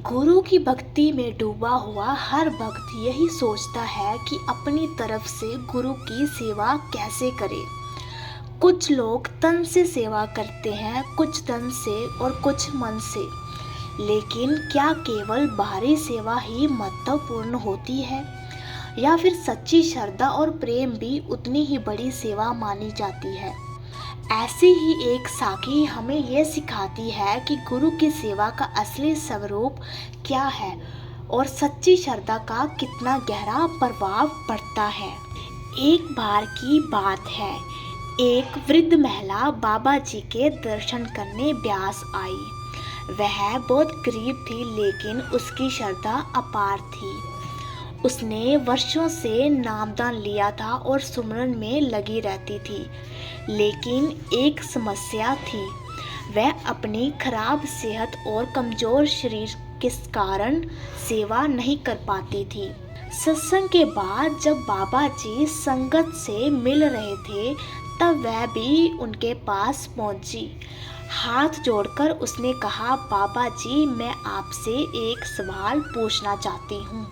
गुरु की भक्ति में डूबा हुआ हर भक्त यही सोचता है कि अपनी तरफ से गुरु की सेवा कैसे करे। कुछ लोग तन से सेवा करते हैं, कुछ धन से और कुछ मन से। लेकिन क्या केवल बाहरी सेवा ही महत्वपूर्ण होती है या फिर सच्ची श्रद्धा और प्रेम भी उतनी ही बड़ी सेवा मानी जाती है? ऐसी ही एक साखी हमें ये सिखाती है कि गुरु की सेवा का असली स्वरूप क्या है और सच्ची श्रद्धा का कितना गहरा प्रभाव पड़ता है। एक बार की बात है, एक वृद्ध महिला बाबा जी के दर्शन करने ब्यास आई। वह बहुत गरीब थी, लेकिन उसकी श्रद्धा अपार थी। उसने वर्षों से नामदान लिया था और सुमरन में लगी रहती थी, लेकिन एक समस्या थी। वह अपनी खराब सेहत और कमजोर शरीर के कारण सेवा नहीं कर पाती थी। सत्संग के बाद जब बाबा जी संगत से मिल रहे थे, तब वह भी उनके पास पहुंची। हाथ जोड़कर उसने कहा, बाबा जी, मैं आपसे एक सवाल पूछना चाहती हूँ।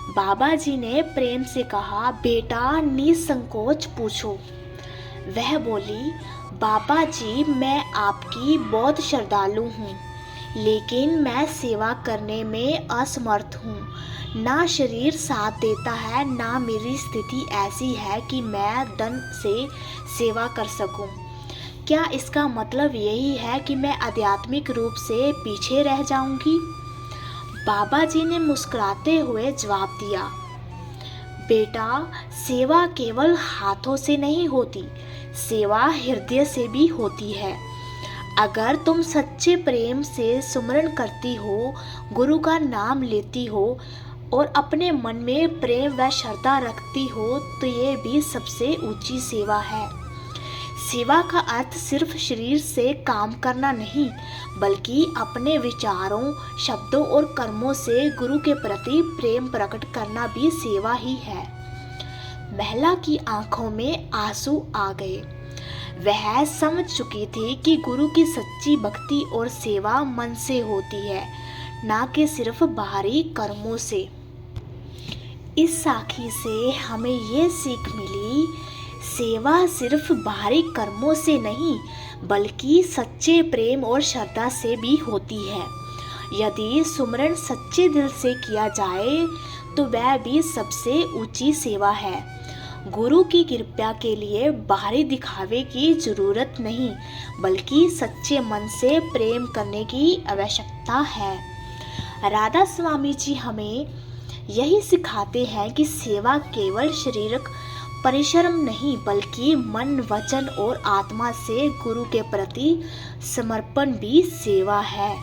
बाबा जी ने प्रेम से कहा, बेटा निसंकोच पूछो। वह बोली, बाबा जी, मैं आपकी बहुत श्रद्धालु हूँ, लेकिन मैं सेवा करने में असमर्थ हूँ। ना शरीर साथ देता है, ना मेरी स्थिति ऐसी है कि मैं धन से सेवा कर सकूँ। क्या इसका मतलब यही है कि मैं आध्यात्मिक रूप से पीछे रह जाऊंगी? बाबा जी ने मुस्कुराते हुए जवाब दिया, बेटा, सेवा केवल हाथों से नहीं होती, सेवा हृदय से भी होती है। अगर तुम सच्चे प्रेम से सुमरन करती हो, गुरु का नाम लेती हो और अपने मन में प्रेम व श्रद्धा रखती हो, तो ये भी सबसे ऊंची सेवा है। सेवा का अर्थ सिर्फ शरीर से काम करना नहीं, बल्कि अपने विचारों, शब्दों और कर्मों से गुरु के प्रति प्रेम प्रकट करना भी सेवा ही है। महिला की आंखों में आंसू आ गए। वह समझ चुकी थी कि गुरु की सच्ची भक्ति और सेवा मन से होती है, ना कि सिर्फ बाहरी कर्मों से। इस साखी से हमें ये सीख मिली, सेवा सिर्फ बाहरी कर्मों से नहीं, बल्कि सच्चे प्रेम और श्रद्धा से भी होती है। यदि सुमरन सच्चे दिल से किया जाए, तो वह भी सबसे ऊंची सेवा है। गुरु की कृपा के लिए बाहरी दिखावे की जरूरत नहीं, बल्कि सच्चे मन से प्रेम करने की आवश्यकता है। राधा स्वामी जी हमें यही सिखाते हैं कि सेवा केवल शारीरिक परिश्रम नहीं, बल्कि मन, वचन और आत्मा से गुरु के प्रति समर्पण भी सेवा है।